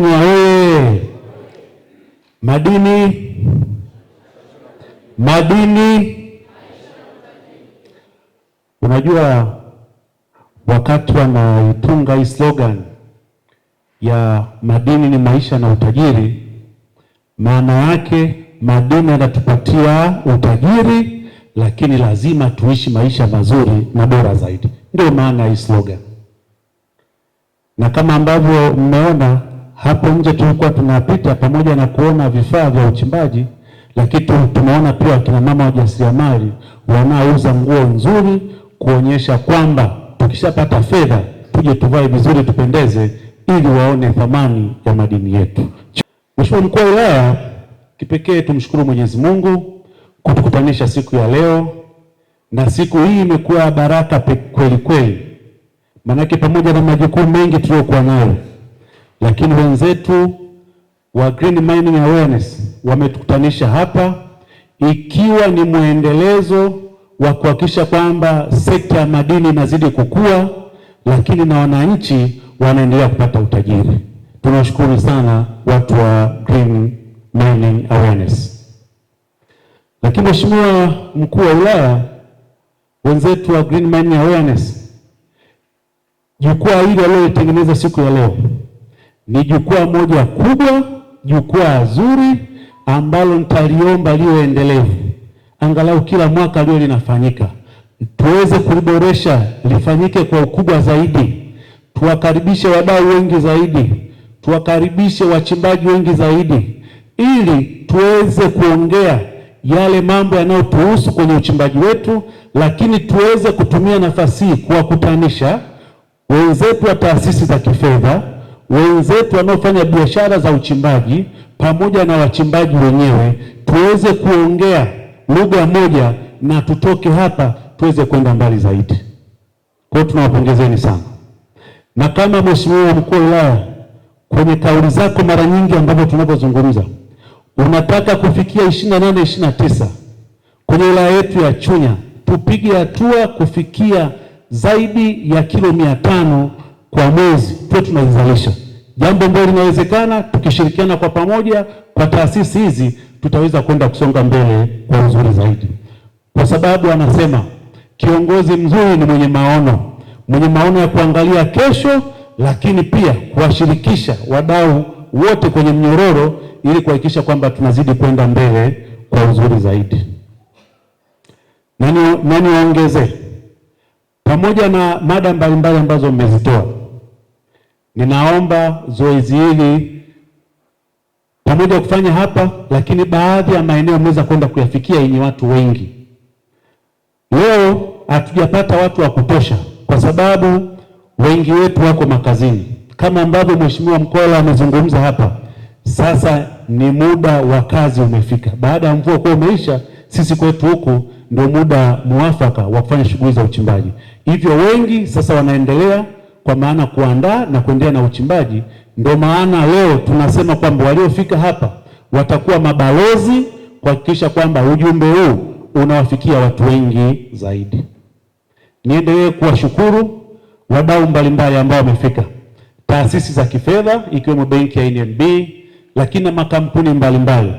Kenya oye! Madini. Unajua, wakati wanaitunga hii slogan ya madini ni maisha na utajiri, maana yake madini yanatupatia utajiri, lakini lazima tuishi maisha mazuri na bora zaidi. Ndio maana hii slogan. Na kama ambavyo mmeona hapo nje, tulikuwa tunapita pamoja na kuona vifaa vya uchimbaji, lakini tumeona pia kina mama wajasiriamali wanaouza nguo nzuri, kuonyesha kwamba tukishapata fedha tuje tuvae vizuri, tupendeze, ili waone thamani ya madini yetu. Mheshimiwa Mkuu wa Wilaya, kipekee tumshukuru Mwenyezi Mungu kutukutanisha siku ya leo, na siku hii imekuwa baraka kweli kweli. Manake pamoja na majukumu mengi tuliokuwa nayo, lakini wenzetu wa Green Mining Awareness wametukutanisha hapa, ikiwa ni mwendelezo wa kuhakikisha kwamba sekta ya madini inazidi kukua, lakini na wananchi wanaendelea kupata utajiri. Tunashukuru sana watu wa Green Mining Awareness. Lakini Mheshimiwa Mkuu wa Wilaya, wenzetu wa Green Mining Awareness, jukwaa hili waliotengeneza siku ya leo ni jukwaa moja kubwa, jukwaa zuri ambalo nitaliomba liwe endelevu, angalau kila mwaka liwe linafanyika, tuweze kuliboresha, lifanyike kwa ukubwa zaidi, tuwakaribishe wadau wengi zaidi, tuwakaribishe wachimbaji wengi zaidi, ili tuweze kuongea yale mambo yanayotuhusu kwenye uchimbaji wetu, lakini tuweze kutumia nafasi hii kuwakutanisha wenzetu wa taasisi za kifedha, wenzetu wanaofanya biashara za uchimbaji, pamoja na wachimbaji wenyewe, tuweze kuongea lugha moja na tutoke hapa tuweze kwenda mbali zaidi. Kwa hiyo tunawapongezeni sana. Na kama Mheshimiwa Mkuu wa Wilaya, kwenye kauli zako mara nyingi ambapo tunapozungumza unataka kufikia 28 29 kwenye wilaya yetu ya Chunya, tupige hatua kufikia zaidi ya kilo 500 kwa mwezi tuwe tunazalisha. Jambo ambalo linawezekana, tukishirikiana kwa pamoja kwa taasisi hizi tutaweza kwenda kusonga mbele kwa uzuri zaidi, kwa sababu anasema kiongozi mzuri ni mwenye maono ya kuangalia kesho, lakini pia kuwashirikisha wadau wote kwenye mnyororo ili kuhakikisha kwamba tunazidi kwenda mbele kwa uzuri zaidi. Nani waongeze, pamoja na mada mbalimbali ambazo mmezitoa, ninaomba zoezi hili pamoja kufanya hapa, lakini baadhi ya maeneo mmeweza kwenda kuyafikia yenye watu wengi. Leo hatujapata watu wa kutosha kwa sababu wengi wetu wako makazini, kama ambavyo Mheshimiwa Mkola amezungumza hapa. Sasa ni muda wa kazi umefika. Baada ya mvua kuwa umeisha, sisi kwetu huku ndio muda muafaka wa kufanya shughuli za uchimbaji. Hivyo wengi sasa wanaendelea kwa maana kuandaa na kuendelea na uchimbaji. Ndio maana leo tunasema kwamba waliofika hapa watakuwa mabalozi kuhakikisha kwamba ujumbe huu unawafikia watu wengi zaidi. Niendelee kuwashukuru wadau mbalimbali ambao wamefika, taasisi za kifedha ikiwemo benki ya NMB, lakini na makampuni mbalimbali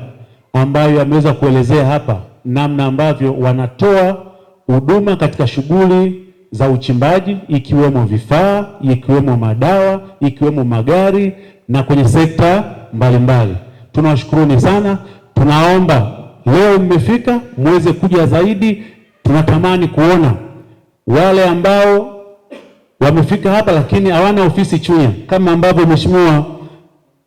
ambayo yameweza kuelezea hapa namna ambavyo wanatoa huduma katika shughuli za uchimbaji, ikiwemo vifaa, ikiwemo madawa, ikiwemo magari na kwenye sekta mbalimbali. Tunawashukuruni sana. Tunaomba leo mmefika muweze kuja zaidi. Tunatamani kuona wale ambao wamefika hapa lakini hawana ofisi Chunya, kama ambavyo Mheshimiwa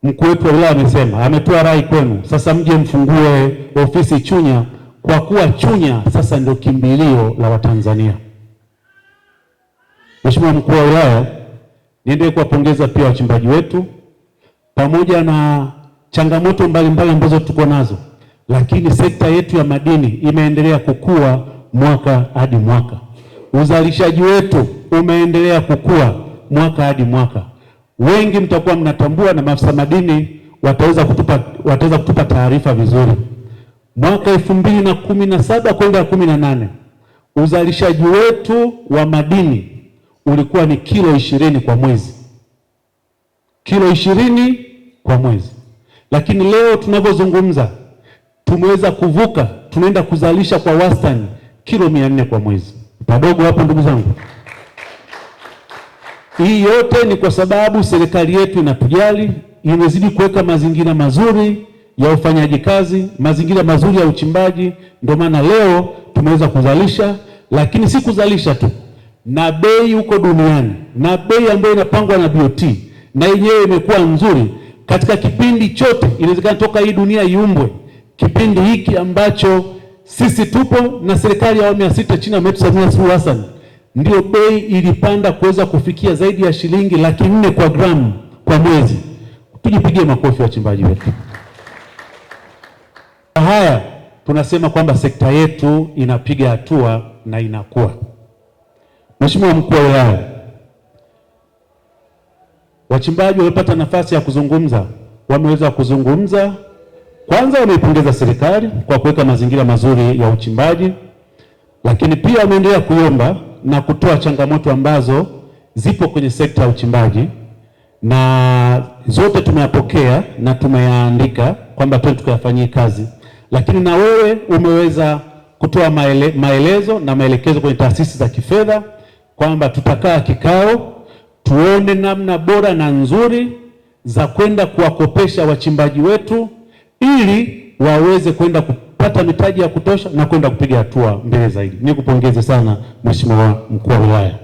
Mkuu wetu wa Wilaya amesema, ametoa rai kwenu, sasa mje mfungue ofisi Chunya, kwa kuwa Chunya sasa ndio kimbilio la Watanzania. Mheshimiwa Mkuu wa Wilaya, niendelee kuwapongeza pia wachimbaji wetu, pamoja na changamoto mbalimbali ambazo tuko nazo, lakini sekta yetu ya madini imeendelea kukua mwaka hadi mwaka. Uzalishaji wetu umeendelea kukua mwaka hadi mwaka. Wengi mtakuwa mnatambua na maafisa madini wataweza kutupa taarifa vizuri. Mwaka 2017 kwenda 18 uzalishaji wetu wa madini ulikuwa ni kilo 20 kwa mwezi. Kilo 20 kwa mwezi. Lakini leo tunavyozungumza tumeweza kuvuka, tunaenda kuzalisha kwa wastani kilo 400 kwa mwezi. Padogo hapo ndugu zangu. Hii yote ni kwa sababu serikali yetu inatujali, imezidi kuweka mazingira mazuri ya ufanyaji kazi, mazingira mazuri ya uchimbaji. Ndio maana leo tumeweza kuzalisha, lakini si kuzalisha tu, na bei huko duniani, na bei ambayo inapangwa na BOT na yenyewe imekuwa nzuri katika kipindi chote. Inawezekana toka hii dunia iumbwe, kipindi hiki ambacho sisi tupo na serikali ya awamu ya 6 chini ya Mheshimiwa Samia Suluhu Hassan, ndio bei ilipanda kuweza kufikia zaidi ya shilingi 400,000 kwa gramu kwa mwezi. Tujipigie makofi wachimbaji wetu. Haya, tunasema kwamba sekta yetu inapiga hatua na inakuwa. Mheshimiwa Mkuu wa Wilaya, wachimbaji wamepata nafasi ya kuzungumza, wameweza kuzungumza. Kwanza wameipongeza serikali kwa kuweka mazingira mazuri ya uchimbaji, lakini pia wameendelea kuomba na kutoa changamoto ambazo zipo kwenye sekta ya uchimbaji, na zote tumeyapokea na tumeyaandika kwamba twende tukayafanyie kazi. Lakini na wewe umeweza kutoa maelezo na maelekezo kwenye taasisi za kifedha kwamba tutakaa kikao tuone namna bora na nzuri za kwenda kuwakopesha wachimbaji wetu ili waweze kwenda kupata mitaji ya kutosha na kwenda kupiga hatua mbele zaidi. Nikupongeze sana Mheshimiwa Mkuu wa Wilaya.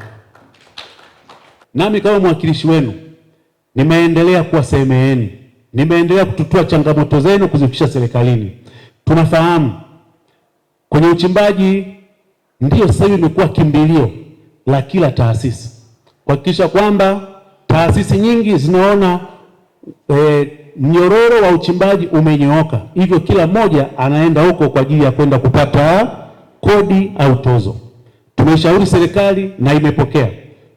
Nami kama mwakilishi wenu nimeendelea kuwa sehemu, nimeendelea kututua changamoto zenu kuzifikisha serikalini. Tunafahamu kwenye uchimbaji ndio sasa hivi imekuwa kimbilio la kila taasisi, kuhakikisha kwamba taasisi nyingi zinaona mnyororo wa uchimbaji umenyooka, hivyo kila mmoja anaenda huko kwa ajili ya kwenda kupata kodi au tozo. Tumeshauri serikali na imepokea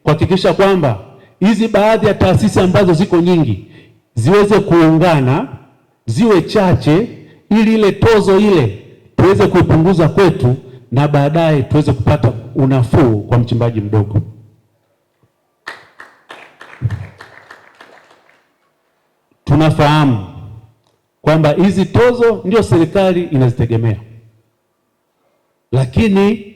kuhakikisha kwamba hizi baadhi ya taasisi ambazo ziko nyingi ziweze kuungana, ziwe chache, ili ile tozo ile tuweze kuipunguza kwetu na baadaye tuweze kupata unafuu kwa mchimbaji mdogo. Tunafahamu kwamba hizi tozo ndio serikali inazitegemea, lakini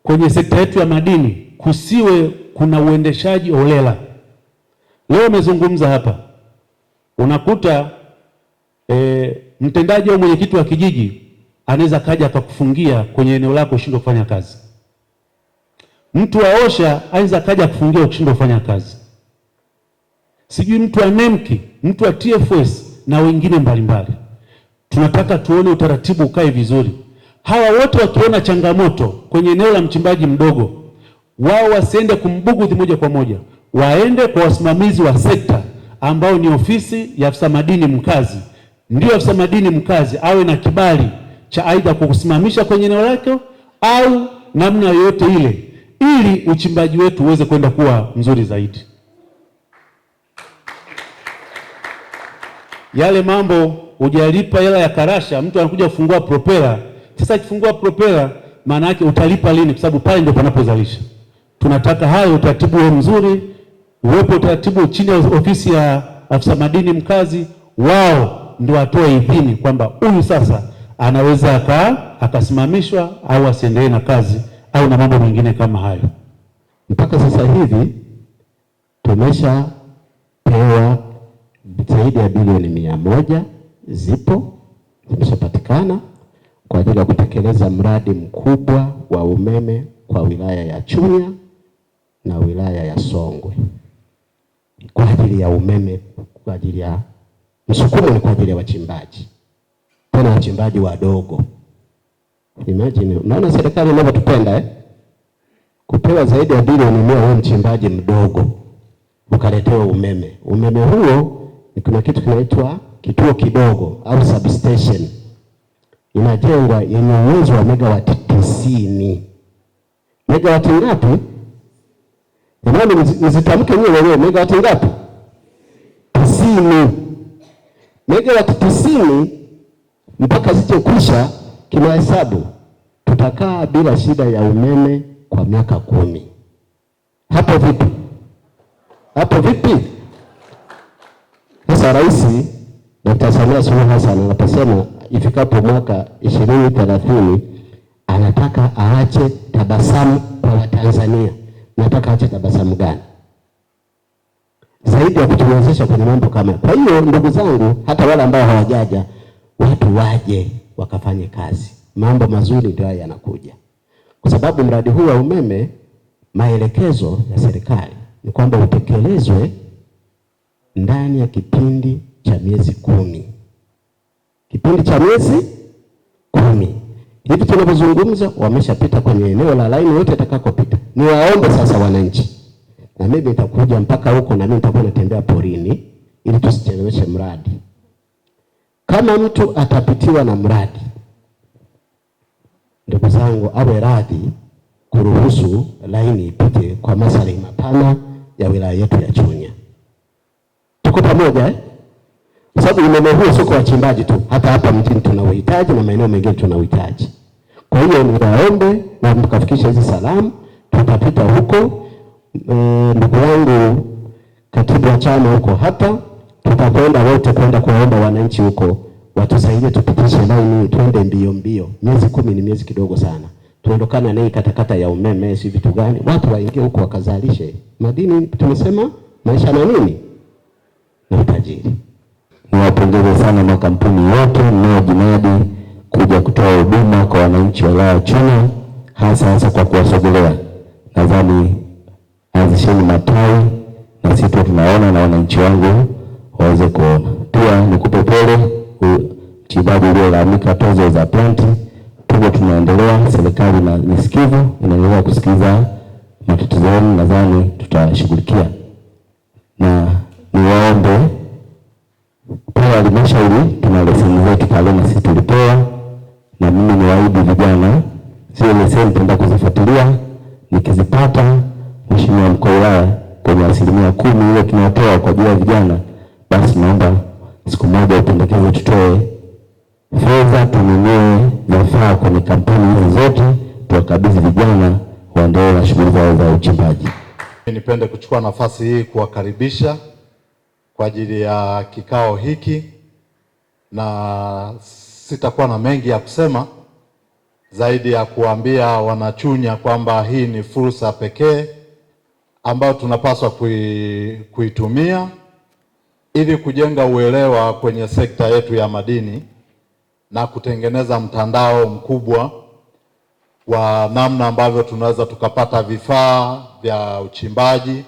kwenye sekta yetu ya madini kusiwe kuna uendeshaji holela. Leo umezungumza hapa, unakuta mtendaji au mwenyekiti wa kijiji anaweza kaja akakufungia kwenye eneo lako ushindwe kufanya kazi. Mtu wa OSHA anaweza kaja kufungia ukishindwe kufanya kazi. Sijui mtu wa NEMKI, mtu wa TFS na wengine mbalimbali. Tunataka tuone utaratibu ukae vizuri. Hawa wote wakiona changamoto kwenye eneo la mchimbaji mdogo, wao wasiende kumbugudhi moja kwa moja, waende kwa wasimamizi wa sekta ambao ni ofisi ya afisa madini mkazi. Ndio afisa madini mkazi awe na kibali cha aidha kukusimamisha kwenye eneo lake au namna yoyote ile, ili uchimbaji wetu uweze kwenda kuwa mzuri zaidi. Yale mambo hujalipa hela ya karasha, mtu anakuja kufungua propela. Sasa akifungua propela maana yake utalipa lini? Kwa sababu pale ndio panapozalisha. Tunataka hayo utaratibu uwe mzuri, uwepo utaratibu chini ya ofisi ya afisa madini mkazi, wao ndio atoe idhini kwamba huyu sasa anaweza akasimamishwa au asiendelee na kazi au na mambo mengine kama hayo. Mpaka sasa hivi tumeshapewa zaidi ya bilioni 100 zimeshapatikana kwa ajili ya kutekeleza mradi mkubwa wa umeme kwa wilaya ya Chunya na wilaya ya Songwe. Kwa ajili ya umeme, kwa ajili ya msukumo, ni kwa ajili ya wachimbaji, tena wachimbaji wadogo. Imagine, unaona serikali inavyotupenda kupewa zaidi ya bilioni 100 wewe mchimbaji mdogo ukaletewa umeme. Umeme huo ni kuna kitu kinaitwa kituo kidogo au substation. Inajengwa yenye uwezo wa megawati 90. Megawati ngapi? Jamani nizitamke nyewe leo, megawati ngapi? 90. Megawati 90 mpaka zije kusha kimahesabu tutakaa bila shida ya umeme kwa miaka 10. Hapo vipi? Hapo vipi? Mheshimiwa Rais Dr. Samia Suluhu Hassan anaposema ifikapo mwaka 2030 anataka aache tabasamu kwa Watanzania, nataka aache tabasamu gani zaidi ya kutuwezesha kwenye mambo kama. Kwa hiyo ndugu zangu, hata wale ambao hawajaja, watu waje wakafanye kazi, mambo mazuri ndio yanakuja. Kwa sababu mradi huu wa umeme, maelekezo ya serikali ni kwamba utekelezwe ndani ya kipindi cha miezi 10. Kipindi cha miezi 10. Hivi tunapozungumza wameshapita kwenye eneo la laini yote itakakopita. Niwaombe sasa wananchi, na mimi nitakuja mpaka huko, na mimi nitakuwa natembea porini ili tusicheleweshe mradi. Kama mtu atapitiwa na mradi, ndugu zangu, awe radhi kuruhusu laini ipite kwa maslahi mapana ya wilaya yetu ya Chunya. Tuko pamoja Kwa sababu umeme huo sio kwa wachimbaji tu, hata hapa mjini tunauhitaji na maeneo mengine tunauhitaji. Kwa hiyo niwaombe na mkafikisha hizi salamu, tutapita huko. Ndugu wangu katibu wa chama huko hapa, tutakwenda wote kwenda kuwaomba wananchi huko watusaidie tupitishe laini twende mbio mbio. Miezi 10 ni miezi kidogo sana. Tuondokana na hii katakata ya umeme, si vitu gani? Watu waingie huko wakazalishe madini, tumesema maisha na nini? Na utajiri. Niwapongeze sana makampuni yote mnaojinadi kuja kutoa huduma kwa wananchi wa wilaya ya Chunya, hasa kwa kuwasogelea. Nadhani anzisheni matawi na sisi tunaona na wananchi wangu waweze kuona. Pia nikupe pole mchimbaji uliolalamika tozo za planti. Tuko tunaendelea, serikali na nisikivu inaendelea kusikiza matatizo yenu, nadhani tutashughulikia. Na niwaombe pale halmashauri tuna leseni zetu pale sisi tulipewa, na mimi niwaahidi vijana zile leseni nitaenda kuzifuatilia, nikizipata Mheshimiwa Mkuu wa Wilaya kwenye 10% ile tunatoa kwa ajili ya vijana, basi naomba siku moja upendekeze tutoe fedha tununue vifaa kwenye kampuni hizo zote, tuwakabidhi vijana waendelee na shughuli zao za uchimbaji. Nipende kuchukua nafasi hii kuwakaribisha kwa ajili ya kikao hiki, na sitakuwa na mengi ya kusema zaidi ya kuambia wanachunya kwamba hii ni fursa pekee ambayo tunapaswa kuitumia ili kujenga uelewa kwenye sekta yetu ya madini na kutengeneza mtandao mkubwa wa namna ambavyo tunaweza tukapata vifaa vya uchimbaji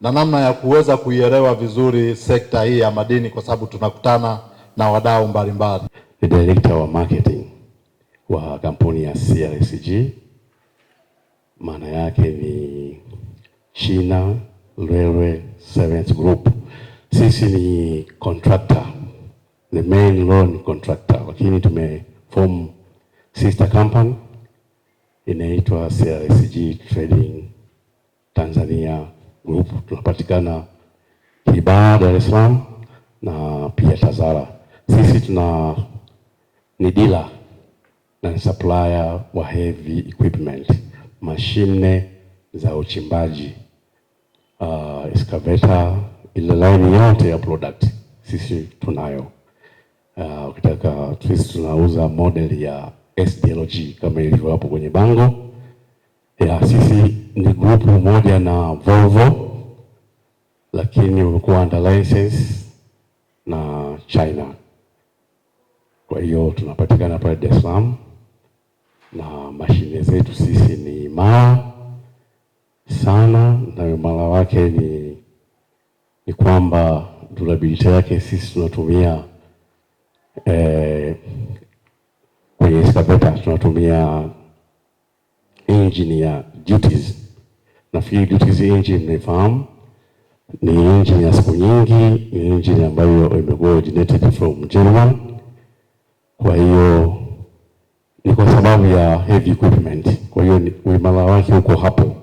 na namna ya kuweza kuielewa vizuri sekta hii ya madini, kwa sababu tunakutana na wadau mbalimbali. Ni director wa marketing wa kampuni ya CRSG, maana yake ni China Railway Service Group. Sisi ni contractor, the main loan contractor, lakini tumeform sister company inaitwa CRSG Trading Tanzania Group. Tunapatikana Kibaha, Dar es Salaam na pia Tazara. Sisi ni dealer na supplier wa heavy equipment, mashine za uchimbaji, excavator, ile line yote ya product sisi tunayo. Ukitaka sisi tunauza model ya SDLG kama ilivyo hapo kwenye bango. Sisi ni group moja na Volvo, lakini umekuwa under license na China. Kwa hiyo tunapatikana pale Dar es Salaam, na mashine zetu sisi ni imara sana, na imara wake ni kwamba durability yake sisi tunatumia kwenye excavator tunatumia engine ya duties. Nafikiri duties engine mnafahamu, ni engine ya siku nyingi, ni engine ambayo imekuwa originated from German. Kwa hiyo ni kwa sababu ya heavy equipment. Kwa hiyo uimara wake huko hapo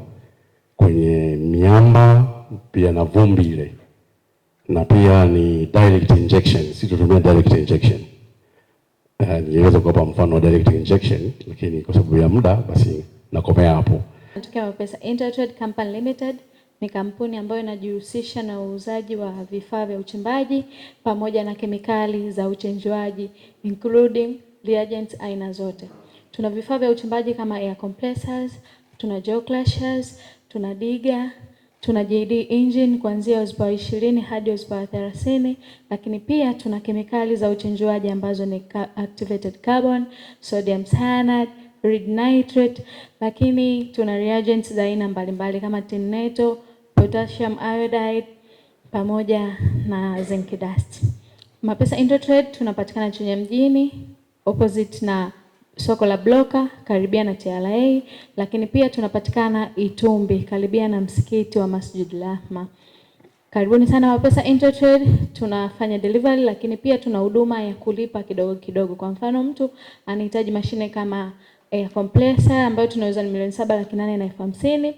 kwenye miamba pia na vumbi ile, na pia ni direct injection. Sisi tunatumia direct injection. Niweza kuwapa mfano wa direct injection, lakini kwa sababu ya muda basi nakomea hapo. Natokea Mapesa Intertrade Company Limited, ni kampuni ambayo inajihusisha na uuzaji wa vifaa vya uchimbaji pamoja na kemikali za uchenjuaji including reagents aina zote. Tuna vifaa vya uchimbaji kama air compressors, tuna jaw crushers, tuna digger, tuna JD engine kuanzia horsepower 20 hadi horsepower 30, lakini pia tuna kemikali za uchenjuaji ambazo ni activated carbon, sodium cyanide, lead nitrate, lakini tuna reagents za aina mbalimbali kama tinneto, potassium iodide pamoja na zinc dust. Mapesa Intertrade tunapatikana Chunya mjini opposite na soko la Bloka karibia na TRA, lakini pia tunapatikana Itumbi karibia na msikiti wa Masjid Rahma. Karibuni sana Mapesa Intertrade, tunafanya delivery lakini pia tuna huduma ya kulipa kidogo kidogo. Kwa mfano mtu anahitaji mashine kama air compressor ambayo tunauza ni 7,850,000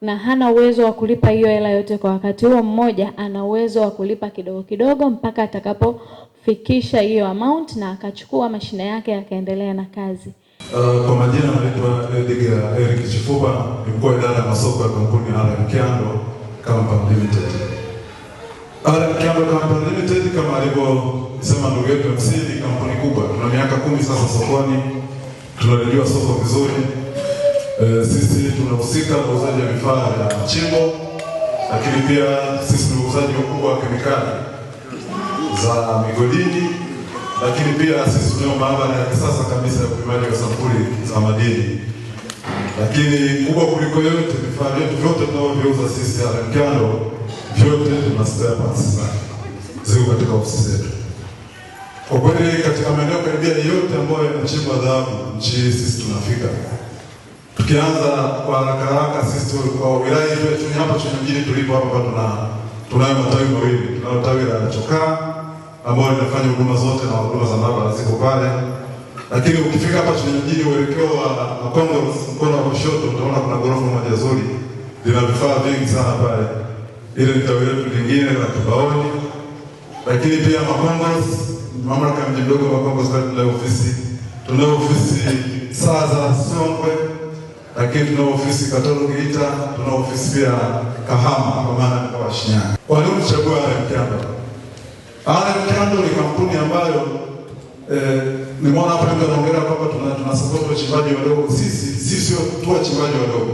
na hana uwezo wa kulipa hiyo hela yote kwa wakati huo mmoja, ana uwezo wa kulipa kidogo kidogo mpaka atakapofikisha hiyo amount na akachukua mashine yake akaendelea na kazi. Kwa majina naitwa Edgar Eric Chifuba, ni mkuu wa idara ya masoko ya kampuni RM Kyando Company Limited. RM Kyando Company Limited kama alivyosema ndugu yetu MC ni kampuni kubwa. Tuna miaka 10 sasa sokoni. Tunalijua soko vizuri. Sisi tunahusika na uuzaji wa vifaa vya mchimbo, lakini pia sisi ni uuzaji mkubwa wa kemikali za migodini, lakini pia sisi tuna maabara ya kisasa kabisa ya upimaji wa sampuli za madini. Lakini kubwa kuliko yote, vifaa vyetu vyote tunavyouza sisi RM Kyando vyote tuna spare parts ziko katika ofisi zetu. Kwa kweli katika maeneo karibia yote ambayo yanachimba dhahabu nchi sisi tunafika. Tukianza kwa haraka sisi kwa wilaya yetu hapa Chunya mjini tulipo hapa tunayo matawi mawili. Tunalo tawi la Chokaa ambalo linafanya huduma zote na huduma za maabara ziko pale. Lakini ukifika hapa Chunya mjini uelekeo wa Makongo mkono wa kushoto utaona kuna gorofa moja zuri lina vifaa vingi sana pale. Ile ni tawi letu lingine la Kibaoni. Lakini pia Makongo, mamlaka ya mji mdogo wa Makongo tunayo ofisi saa za Songwe, lakini tuna ofisi Katoro Geita, tuna ofisi pia Kahama kwa maana kwa Shinyanga. Kwa nini tuchagua RM Kyando? RM Kyando ni kampuni ambayo nimeona hapa ndio naongelea kwamba tuna support wachimbaji wadogo. Sisi sio tu wachimbaji wadogo.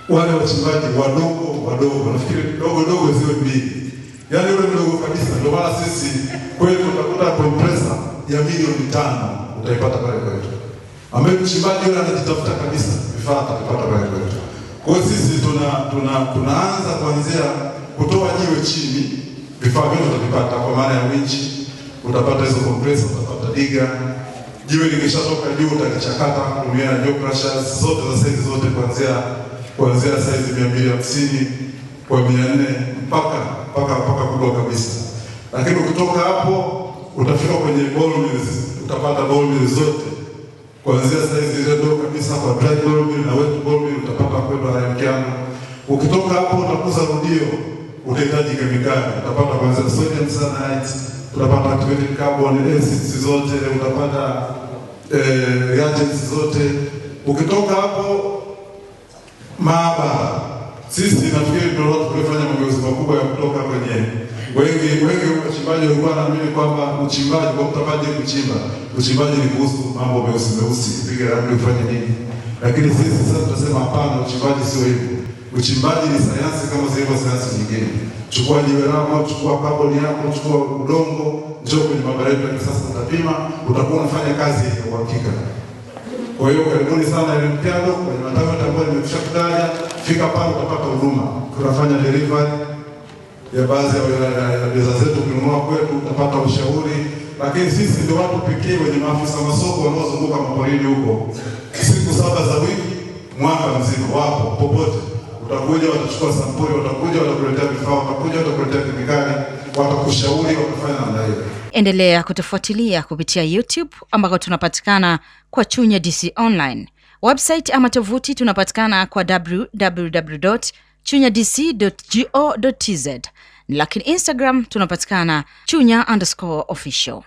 Wale wachimbaji wadogo nafikiri dogo ziwe mbili. Yaani ule mdogo kabisa ndio maana sisi kwetu utakuta compressor ya milioni 5 utaipata pale kwetu. Ambaye mchimbaji yule anajitafuta kabisa vifaa atakapata pale kwetu. Kwa hiyo sisi tunaanza kuanzia kutoa jiwe chini, vifaa vyote tutapata kwa maana ya winchi, utapata hizo compressor, utapata digger. Jiwe likishatoka juu utalichakata kutumia jaw crushers zote za size zote kuanzia size 250 kwa 400 mpaka kubwa kabisa. Lakini ukitoka hapo utafika kwenye ball mills, utapata ball mills zote kuanzia size ile ndogo kabisa kwa dry ball mill na wet ball mill utapata kwenda RM Kyando. Ukitoka hapo utakuza rudio, utahitaji kemikali, utapata kuanzia sodium cyanide, utapata activated carbon, acids zote, utapata reagents zote. Ukitoka hapo maabara, sisi nafikiri ndio watu tulifanya mageuzi makubwa ya kutoka kwenye wengi wachimbaji walikuwa wanaamini kwamba uchimbaji kwa mtabaji kuchimba, uchimbaji ni kuhusu mambo meusi, piga ramli ufanye nini. Lakini sisi sasa tunasema hapana, uchimbaji sio hivyo. Uchimbaji ni sayansi kama zilivyo sayansi nyingine. Chukua jiwe lako, chukua carbon yako, chukua udongo, njoo kwenye maabara yetu ya kisasa utapima, utakuwa unafanya kazi ya uhakika. Kwa hiyo karibuni sana RM Kyando kwenye matawi ambayo nimekushakutaja, fika pale utapata huduma. Tunafanya delivery ya baadhi ya bidhaa zetu kununua kwetu, utapata ushauri. Lakini sisi ndio watu pekee wenye maafisa masoko wanaozunguka maporini huko. Siku 7 za wiki, mwaka mzima wapo popote. Utakuja watachukua sampuli, watakuja watakuletea vifaa, watakuja watakuletea kemikali, watakushauri wakafanya namna hiyo. Endelea kutufuatilia kupitia YouTube ambako tunapatikana kwa Chunya DC Online. Website ama tovuti tunapatikana kwa www.chunyadc.go.tz. Lakini Instagram tunapatikana Chunya_official.